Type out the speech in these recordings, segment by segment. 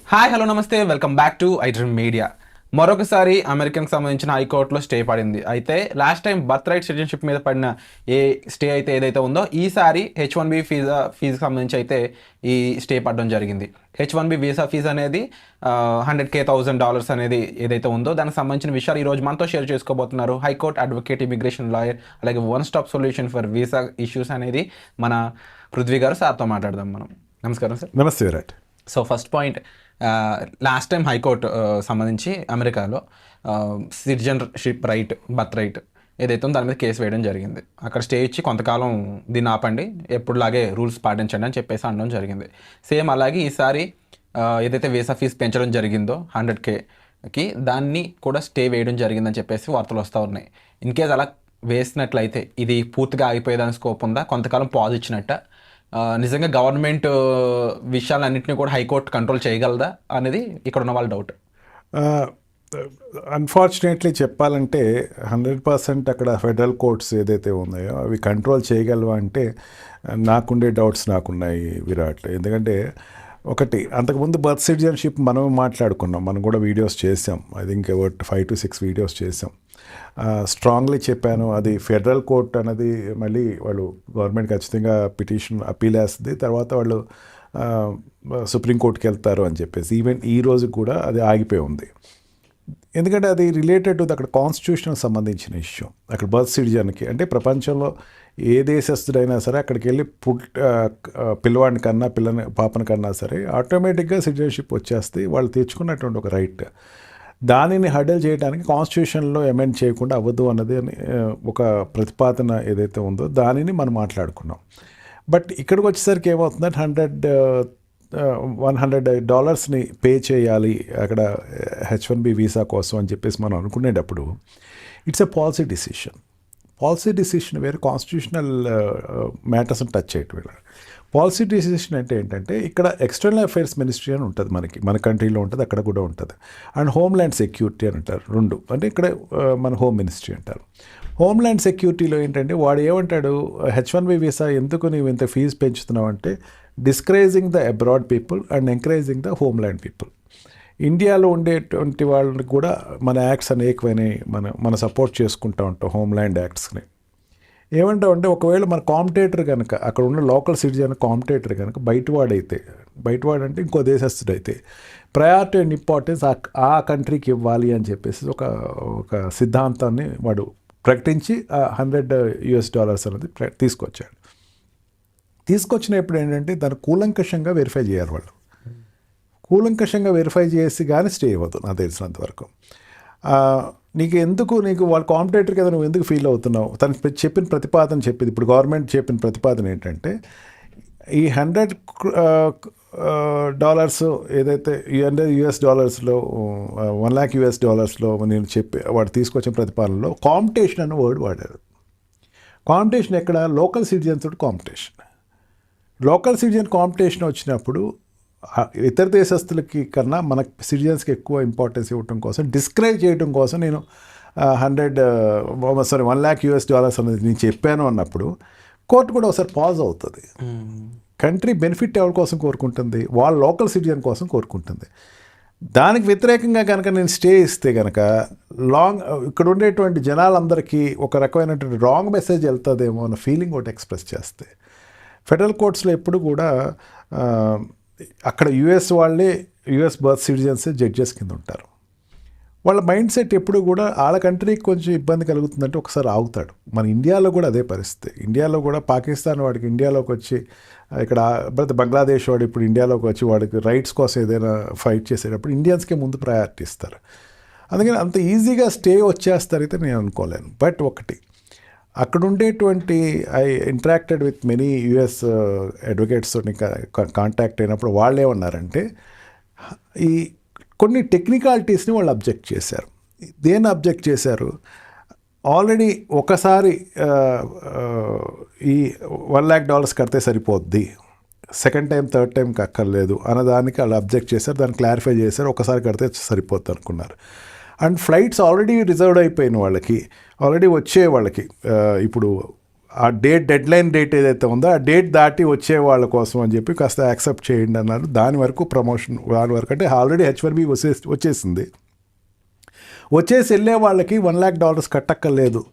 Hi hello నమస్తే, welcome back to iDream media. మరొకసారి అమెరికన్కి సంబంధించిన హైకోర్టులో స్టే పడింది. అయితే last time birth right citizenship మీద పడిన ఏ స్టే అయితే ఏదైతే ఉందో, ఈసారి H1B ఫీజుకి సంబంధించి అయితే ఈ స్టే పడడం జరిగింది. H1B వీసా ఫీజు అనేది $100,000 అనేది ఏదైతే ఉందో దానికి సంబంధించిన విషయాలు ఈరోజు మనతో షేర్ చేసుకోబోతున్నారు హైకోర్టు అడ్వకేట్, ఇమిగ్రేషన్ లాయర్, అలాగే one stop solution for visa issues అనేది మన పృథ్వీ గారు. సార్తో మాట్లాడదాం మనం. నమస్కారం సార్. నమస్తే Virat. So first point, last time high court సంబంధించి అమెరికాలో సిటిజన్షిప్ రైట్, బర్త్ రైట్ ఏదైతే ఉందో దాని మీద కేసు వేయడం జరిగింది. అక్కడ స్టే ఇచ్చి కొంతకాలం దీన్ని ఆపండి, ఎప్పుడులాగే రూల్స్ పాటించండి అని చెప్పేసి అనడం జరిగింది. సేమ్ అలాగే ఈసారి ఏదైతే వీసా ఫీజు పెంచడం జరిగిందో 100Kకి, దాన్ని కూడా స్టే వేయడం జరిగిందని చెప్పేసి వార్తలు వస్తూ ఉన్నాయి. ఇన్ కేస్ అలా వేసినట్లయితే ఇది పూర్తిగా ఆగిపోయేదానికి స్కోప్ ఉందా? కొంతకాలం పాజ్ ఇచ్చినట్ట? నిజంగా గవర్నమెంట్ విషయాలన్నింటినీ కూడా హైకోర్టు కంట్రోల్ చేయగలదా అనేది ఇక్కడ ఉన్న వాళ్ళ డౌట్. అన్ఫార్చునేట్లీ చెప్పాలంటే 100% అక్కడ ఫెడరల్ కోర్ట్స్ ఏదైతే ఉన్నాయో అవి కంట్రోల్ చేయగలవా అంటే నాకుండే డౌట్స్ నాకున్నాయి విరాట్. ఎందుకంటే ఒకటి, అంతకుముందు బర్త్ సిటిజన్షిప్ మనం మాట్లాడుకున్నాం, మనం కూడా వీడియోస్ చేసాం. I think about 5 to 6 videos చేసాం. స్ట్రాంగ్లీ చెప్పాను, అది ఫెడరల్ కోర్ట్ అనేది మళ్ళీ వాళ్ళు గవర్నమెంట్ ఖచ్చితంగా పిటిషన్ అప్పీల్ వేస్తుంది, తర్వాత వాళ్ళు సుప్రీంకోర్టుకి వెళ్తారు అని చెప్పేసి. ఈవెన్ ఈ రోజు కూడా అది ఆగిపోయి ఉంది. ఎందుకంటే అది రిలేటెడ్ టు అక్కడ కాన్స్టిట్యూషన్కి సంబంధించిన ఇష్యూ. అక్కడ బర్త్ సిటిజన్కి అంటే ప్రపంచంలో ఏ దేశస్తుడైనా సరే అక్కడికి వెళ్ళి పిల్లవాడిని కన్నా పాపని కన్నా సరే ఆటోమేటిక్గా సిటిజన్షిప్ వచ్చేస్తే వాళ్ళు తెచ్చుకున్నటువంటి ఒక రైట్. దానిని హడల్ చేయడానికి కాన్స్టిట్యూషన్లో అమెండ్ చేయకుండా అవ్వదు అన్నది ఒక ప్రతిపాదన ఏదైతే ఉందో దానిని మనం మాట్లాడుకున్నాం. బట్ ఇక్కడికి వచ్చేసరికి ఏమవుతుందంటే $100 పే చేయాలి అక్కడ H1B వీసా కోసం అని చెప్పేసి మనం అనుకునేటప్పుడు it's a policy decision. Policy decision వేరే, కాన్స్టిట్యూషనల్ మ్యాటర్స్ని టచ్ చేయటం. పాలసీ డిసిషన్ అంటే ఏంటంటే ఇక్కడ ఎక్స్టర్నల్ అఫైర్స్ మినిస్ట్రీ అని ఉంటుంది, మన కంట్రీలో ఉంటుంది, అక్కడ కూడా ఉంటుంది. అండ్ హోమ్ల్యాండ్ సెక్యూరిటీ అని అంటారు, రెండు. అంటే ఇక్కడ మన హోమ్ మినిస్ట్రీ అంటారు. హోమ్ల్యాండ్ సెక్యూరిటీలో ఏంటంటే వాడు ఏమంటాడు, H1B వీసా ఎందుకు నీవు ఇంత ఫీజు పెంచుతున్నావు అంటే discouraging the abroad people and encouraging the homeland people. ఇండియాలో ఉండేటువంటి వాళ్ళని కూడా మన యాక్ట్స్ అనేకమైనవి మన సపోర్ట్ చేసుకుంటూ ఉంటాం హోమ్ల్యాండ్ యాక్ట్స్ని. ఏమంటామంటే ఒకవేళ మన కాంపిటేటర్ కనుక అక్కడ ఉన్న లోకల్ సిటిజన్ కాంపిటేటర్ కనుక బయటవాడంటే ఇంకో దేశస్తుడైతే ప్రయారిటీ అండ్ ఇంపార్టెన్స్ ఆ కంట్రీకి ఇవ్వాలి అని చెప్పేసి ఒక సిద్ధాంతాన్ని వాడు ప్రకటించి $100 అనేది తీసుకొచ్చినప్పుడు ఏంటంటే దాన్ని కూలంకషంగా వెరిఫై చేయాలి వాళ్ళు. కూలంకషంగా వెరిఫై చేసి కానీ స్టే అవ్వదు నాకు తెలిసినంతవరకు. నీకు వాళ్ళ కాంపిటేటర్ కదా, నువ్వు ఎందుకు ఫీల్ అవుతున్నావు? తను చెప్పిన ప్రతిపాదన చెప్పింది, ఇప్పుడు గవర్నమెంట్ చెప్పిన ప్రతిపాదన ఏంటంటే ఈ $100 ఏదైతే $100 $1 lakh నేను వాడు తీసుకొచ్చిన ప్రతిపాదనలో కాంపిటీషన్ అనే వర్డ్ వాడారు. కాంపిటీషన్ ఎక్కడ? లోకల్ సిటిజన్స్ తోటి కాంపిటీషన్. లోకల్ సిటిజన్ కాంపిటీషన్ వచ్చినప్పుడు ఇతర దేశస్తులకి కన్నా మన సిటిజన్స్కి ఎక్కువ ఇంపార్టెన్స్ ఇవ్వటం కోసం, డిస్కరేజ్ చేయడం కోసం నేను $1 lakh అనేది నేను చెప్పాను అన్నప్పుడు కోర్టు కూడా ఒకసారి పాజ్ అవుతుంది. కంట్రీ బెనిఫిట్ ఎవరి కోసం కోరుకుంటుంది? వాళ్ళ లోకల్ సిటిజన్ కోసం కోరుకుంటుంది. దానికి వ్యతిరేకంగా కనుక నేను స్టే ఇస్తే కనుక ఇక్కడ ఉండేటువంటి జనాలందరికీ ఒక రకమైనటువంటి రాంగ్ మెసేజ్ వెళ్తుందేమో అన్న ఫీలింగ్ ఒకటి ఎక్స్ప్రెస్ చేస్తే, ఫెడరల్ కోర్ట్స్లో ఎప్పుడు కూడా అక్కడ యుఎస్ బర్త్ సిటిజన్స్ జడ్జెస్ కింద ఉంటారు. వాళ్ళ మైండ్ సెట్ ఎప్పుడు కూడా వాళ్ళ కంట్రీకి కొంచెం ఇబ్బంది కలుగుతుందంటే ఒకసారి ఆగుతాడు. మన ఇండియాలో కూడా అదే పరిస్థితి. ఇండియాలో కూడా పాకిస్తాన్ వాడికి ఇండియాలోకి వచ్చి, ఇక్కడ బంగ్లాదేశ్ వాడు ఇప్పుడు ఇండియాలోకి వచ్చి వాడికి రైట్స్ కోసం ఏదైనా ఫైట్ చేసేటప్పుడు ఇండియన్స్కే ముందు ప్రయారిటీ ఇస్తారు. అందుకని అంత ఈజీగా స్టే వచ్చేస్తారైతే నేను అనుకోలేను. బట్ ఒకటి, అక్కడ ఉండేటువంటి I interacted with many US advocates contact అయినప్పుడు వాళ్ళు ఏమన్నారంటే ఈ కొన్ని టెక్నికాలిటీస్ని వాళ్ళు అబ్జెక్ట్ చేశారు. దేన్ని అబ్జెక్ట్ చేశారు? ఆల్రెడీ ఒకసారి ఈ $1 lakh కడితే సరిపోద్ది, సెకండ్ టైం థర్డ్ టైంకి అక్కర్లేదు అన్నదానికి వాళ్ళు అబ్జెక్ట్ చేశారు. దాన్ని క్లారిఫై చేశారు, ఒకసారి కడితే సరిపోద్ది అనుకున్నారు. అండ్ ఫ్లైట్స్ ఆల్రెడీ రిజర్వ్డ్ అయిపోయిన వాళ్ళకి, ఆల్రెడీ వచ్చే వాళ్ళకి, ఇప్పుడు ఆ డెడ్ లైన్ డేట్ ఏదైతే ఉందో ఆ డేట్ దాటి వచ్చే వాళ్ళ కోసం అని చెప్పి కాస్త యాక్సెప్ట్ చేయండి అన్నారు. దాని వరకు ప్రమోషన్, దాని వరకు అంటే ఆల్రెడీ H1B వచ్చేసింది. వచ్చేసి వెళ్ళే వాళ్ళకి $1 lakh కట్టక్కర్లేదు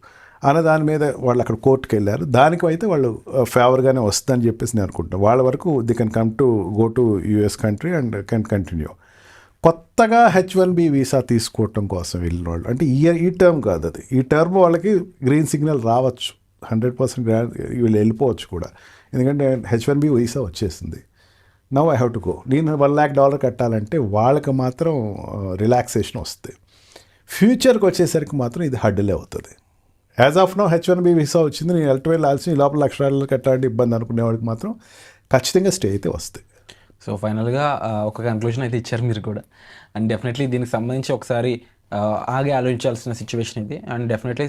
అన్న దాని మీద వాళ్ళు అక్కడ కోర్టుకు వెళ్ళారు. దానికి అయితే వాళ్ళు ఫేవర్గానే వస్తుందని చెప్పేసి నేను అనుకుంటున్నాను. వాళ్ళ వరకు they can come to go to US country and can continue. కొత్తగా H1B వీసా తీసుకోవటం కోసం వెళ్ళిన వాళ్ళు అంటే ఈ టర్మ్ కాదు అది, ఈ టర్మ్ వాళ్ళకి గ్రీన్ సిగ్నల్ రావచ్చు, 100% వీళ్ళు వెళ్ళిపోవచ్చు కూడా, ఎందుకంటే H1B వీసా వచ్చేసింది. Now I have to go. నేను $1 lakh కట్టాలంటే వాళ్ళకి మాత్రం రిలాక్సేషన్ వస్తుంది. ఫ్యూచర్కి వచ్చేసరికి మాత్రం ఇది హడ్డలే అవుతుంది. As of no H1B visa వచ్చింది, నేను వెళ్ళాల్సిన ఈ లోపల $1,00,000 కట్టాలంటే ఇబ్బంది అనుకునే వాడికి మాత్రం ఖచ్చితంగా స్టే అయితే వస్తుంది. సో ఫైనల్గా ఒక కంక్లూజన్ అయితే ఇచ్చారు మీరు కూడా. అండ్ డెఫినెట్లీ దీనికి సంబంధించి ఒకసారి ఆగి ఆలోచించాల్సిన సిచ్యువేషన్ ఇది. అండ్ డెఫినెట్లీ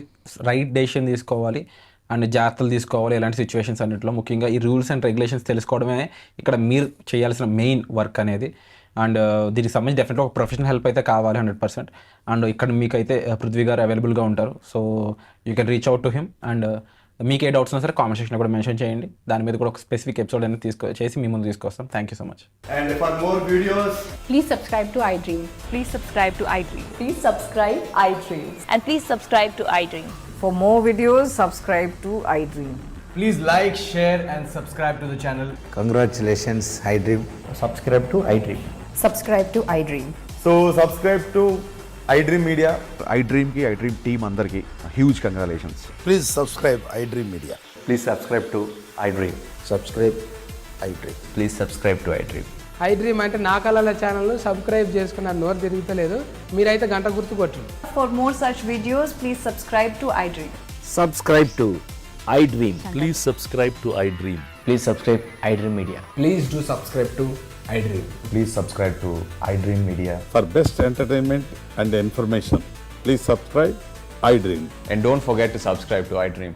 రైట్ డెసిషన్ తీసుకోవాలి అండ్ జాగ్రత్తలు తీసుకోవాలి ఇలాంటి సిచ్యువేషన్స్ అన్నింటిలో. ముఖ్యంగా ఈ రూల్స్ అండ్ రెగ్యులేషన్స్ తెలుసుకోవడమే ఇక్కడ మీరు చేయాల్సిన మెయిన్ వర్క్ అనేది. అండ్ దీనికి సంబంధించి డెఫినెట్గా ఒక ప్రొఫెషనల్ హెల్ప్ అయితే కావాలి 100%. అండ్ ఇక్కడ మీకైతే పృథ్వీ గారు అవైలబుల్గా ఉంటారు. So you can reach out to him. And మీకు ఏ డౌట్స్ ఉన్నా సరే కామెంట్ సెక్షన్లో కూడా మెన్షన్ చేయండి. దాని మీద కూడా ఒక స్పెసిఫిక్ ఎపిసోడ్ అనేది చేసి మీ ముందు తీసుకొస్తాం. Thank you so much. And for more videos, Please subscribe to iDream. Please subscribe to iDream. Please subscribe iDream. And please subscribe to iDream. For more videos, subscribe to iDream. please like, share and subscribe to the channel. Congratulations, iDream. subscribe to iDream. Subscribe to iDream. So subscribe to iDream Media. iDream team అందరికి huge congratulations. Please subscribe iDream Media. Please subscribe to iDream. Subscribe iDream. Please subscribe to iDream. iDream అంటే నా కళల ఛానల్ను subscribe చేసుకున్న నోరు తిరుగుతలేదు, మీరైతే గంట గుర్తు కొట్టండి. For more such videos, please subscribe to iDream. Subscribe to iDream. Please subscribe to iDream. Please subscribe iDream Media. Please do subscribe to iDream. Please subscribe to iDream Media. For best entertainment and information, please subscribe iDream. And don't forget to subscribe to iDream.